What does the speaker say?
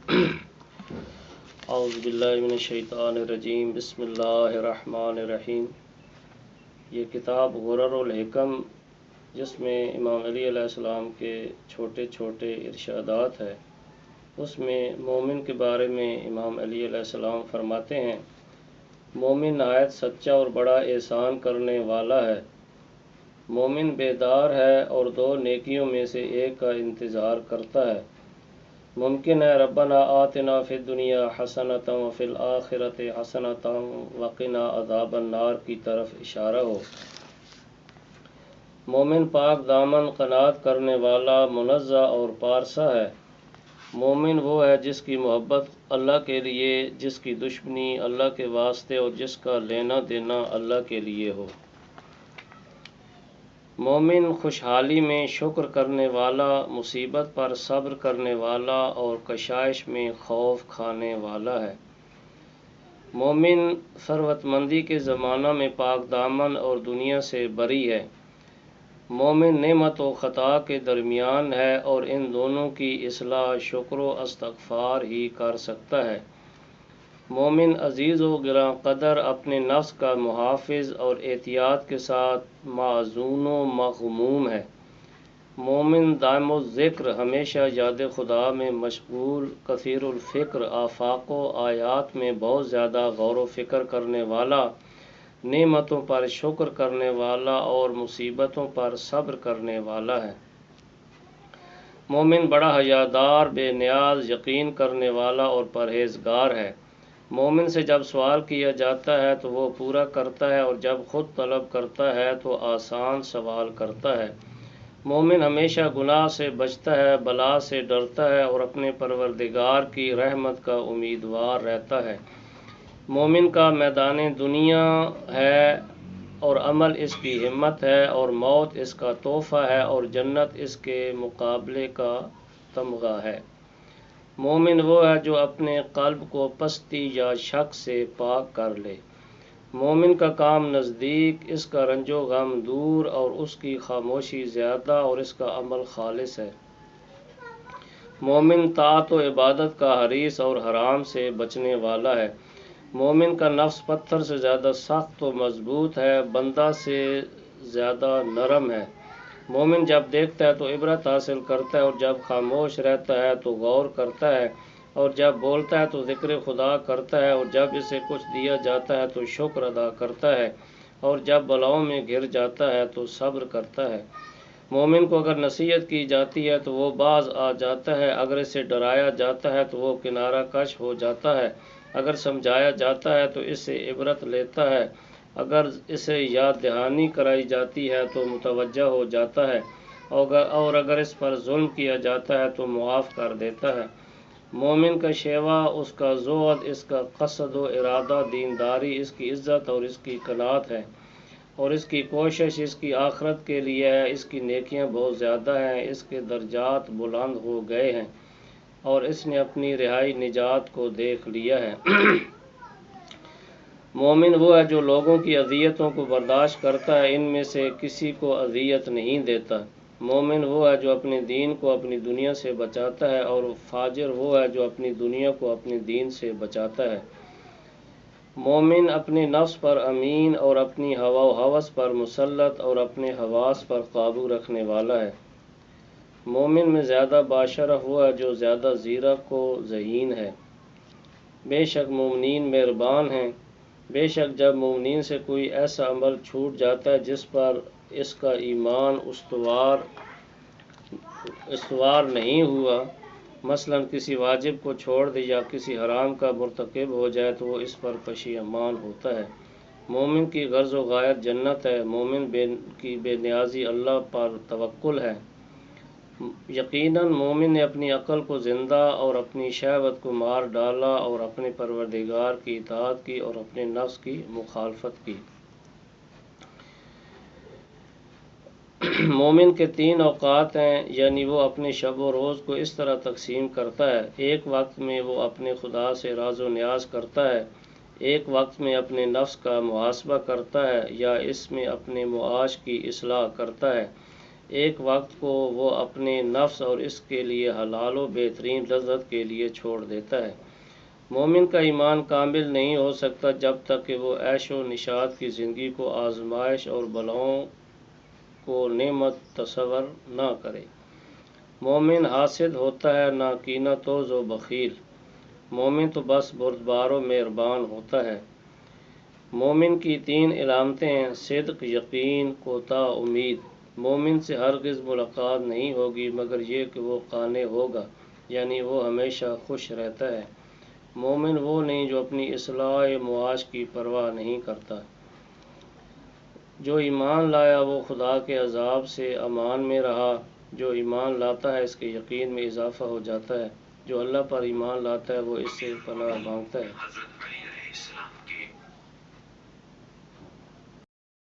اعوذ باللہ من الشیطان الرجیم، بسم اللہ الرحمن الرحیم۔ یہ کتاب غرر الحکم، جس میں امام علی علیہ السلام کے چھوٹے چھوٹے ارشادات ہے، اس میں مومن کے بارے میں امام علی علیہ السلام فرماتے ہیں: مومن نہایت سچا اور بڑا احسان کرنے والا ہے۔ مومن بیدار ہے اور دو نیکیوں میں سے ایک کا انتظار کرتا ہے۔ ممکن ہے ربنا آتنا فی الدنیا حسنۃ وفی الآخرۃ حسنۃ وقنا عذاب النار کی طرف اشارہ ہو۔ مومن پاک دامن، قناعت کرنے والا، منزہ اور پارسا ہے۔ مومن وہ ہے جس کی محبت اللہ کے لیے، جس کی دشمنی اللہ کے واسطے اور جس کا لینا دینا اللہ کے لیے ہو۔ مومن خوشحالی میں شکر کرنے والا، مصیبت پر صبر کرنے والا اور کشائش میں خوف کھانے والا ہے۔ مومن ثروت مندی کے زمانہ میں پاک دامن اور دنیا سے بری ہے۔ مومن نعمت و خطا کے درمیان ہے اور ان دونوں کی اصلاح شکر و استغفار ہی کر سکتا ہے۔ مومن عزیز و گراں قدر، اپنے نفس کا محافظ اور احتیاط کے ساتھ معزون و مغموم ہے۔ مومن دائم الذکر، ہمیشہ یاد خدا میں مشغول، کثیر الفکر، آفاق و آیات میں بہت زیادہ غور و فکر کرنے والا، نعمتوں پر شکر کرنے والا اور مصیبتوں پر صبر کرنے والا ہے۔ مومن بڑا حیادار، بے نیاز، یقین کرنے والا اور پرہیزگار ہے۔ مومن سے جب سوال کیا جاتا ہے تو وہ پورا کرتا ہے اور جب خود طلب کرتا ہے تو آسان سوال کرتا ہے۔ مومن ہمیشہ گناہ سے بچتا ہے، بلا سے ڈرتا ہے اور اپنے پروردگار کی رحمت کا امیدوار رہتا ہے۔ مومن کا میدان دنیا ہے اور عمل اس کی ہمت ہے، اور موت اس کا تحفہ ہے اور جنت اس کے مقابلے کا تمغہ ہے۔ مومن وہ ہے جو اپنے قلب کو پستی یا شک سے پاک کر لے۔ مومن کا کام نزدیک، اس کا رنج و غم دور اور اس کی خاموشی زیادہ اور اس کا عمل خالص ہے۔ مومن طاعت و عبادت کا حریص اور حرام سے بچنے والا ہے۔ مومن کا نفس پتھر سے زیادہ سخت و مضبوط ہے، بندہ سے زیادہ نرم ہے۔ مومن جب دیکھتا ہے تو عبرت حاصل کرتا ہے اور جب خاموش رہتا ہے تو غور کرتا ہے، اور جب بولتا ہے تو ذکر خدا کرتا ہے، اور جب اسے کچھ دیا جاتا ہے تو شکر ادا کرتا ہے، اور جب بلاؤں میں گر جاتا ہے تو صبر کرتا ہے۔ مومن کو اگر نصیحت کی جاتی ہے تو وہ باز آ جاتا ہے، اگر اسے ڈرایا جاتا ہے تو وہ کنارہ کش ہو جاتا ہے، اگر سمجھایا جاتا ہے تو اس سے عبرت لیتا ہے، اگر اسے یاد دہانی کرائی جاتی ہے تو متوجہ ہو جاتا ہے، اور اگر اس پر ظلم کیا جاتا ہے تو معاف کر دیتا ہے۔ مومن کا شیوا، اس کا زہد، اس کا قصد و ارادہ دینداری، اس کی عزت اور اس کی قناعت ہے، اور اس کی کوشش اس کی آخرت کے لیے ہے۔ اس کی نیکیاں بہت زیادہ ہیں، اس کے درجات بلند ہو گئے ہیں، اور اس نے اپنی رہائی نجات کو دیکھ لیا ہے۔ مومن وہ ہے جو لوگوں کی اذیتوں کو برداشت کرتا ہے، ان میں سے کسی کو اذیت نہیں دیتا۔ مومن وہ ہے جو اپنے دین کو اپنی دنیا سے بچاتا ہے، اور فاجر وہ ہے جو اپنی دنیا کو اپنے دین سے بچاتا ہے۔ مومن اپنے نفس پر امین اور اپنی ہوا و ہوس پر مسلط اور اپنے حواس پر قابو رکھنے والا ہے۔ مومن میں زیادہ باشرف وہ ہے جو زیادہ زیرک و ذہین ہے۔ بے شک مومنین مہربان ہیں۔ بے شک جب مومنین سے کوئی ایسا عمل چھوٹ جاتا ہے جس پر اس کا ایمان استوار نہیں ہوا، مثلا کسی واجب کو چھوڑ دے یا کسی حرام کا مرتکب ہو جائے، تو وہ اس پر پشیمان ہوتا ہے۔ مومن کی غرض و غایت جنت ہے۔ مومن کی بے نیازی اللہ پر توکل ہے۔ یقیناً مومن نے اپنی عقل کو زندہ اور اپنی شہوت کو مار ڈالا، اور اپنے پروردگار کی اطاعت کی اور اپنے نفس کی مخالفت کی۔ مومن کے 3 اوقات ہیں، یعنی وہ اپنے شب و روز کو اس طرح تقسیم کرتا ہے: ایک وقت میں وہ اپنے خدا سے راز و نیاز کرتا ہے، ایک وقت میں اپنے نفس کا محاسبہ کرتا ہے یا اس میں اپنے معاش کی اصلاح کرتا ہے، ایک وقت کو وہ اپنے نفس اور اس کے لیے حلال و بہترین لذت کے لیے چھوڑ دیتا ہے۔ مومن کا ایمان کامل نہیں ہو سکتا جب تک کہ وہ عیش و نشاط کی زندگی کو آزمائش اور بلاؤں کو نعمت تصور نہ کرے۔ مومن حاسد ہوتا ہے نہ کینہ توز و بخیل، مومن تو بس بردبار و مہربان ہوتا ہے۔ مومن کی 3 علامتیں ہیں: صدق، یقین، کوتا امید۔ مومن سے ہرگز ملاقات نہیں ہوگی مگر یہ کہ وہ قانع ہوگا، یعنی وہ ہمیشہ خوش رہتا ہے۔ مومن وہ نہیں جو اپنی اصلاح معاش کی پرواہ نہیں کرتا۔ جو ایمان لایا وہ خدا کے عذاب سے امان میں رہا۔ جو ایمان لاتا ہے اس کے یقین میں اضافہ ہو جاتا ہے۔ جو اللہ پر ایمان لاتا ہے وہ اس سے پناہ مانگتا ہے۔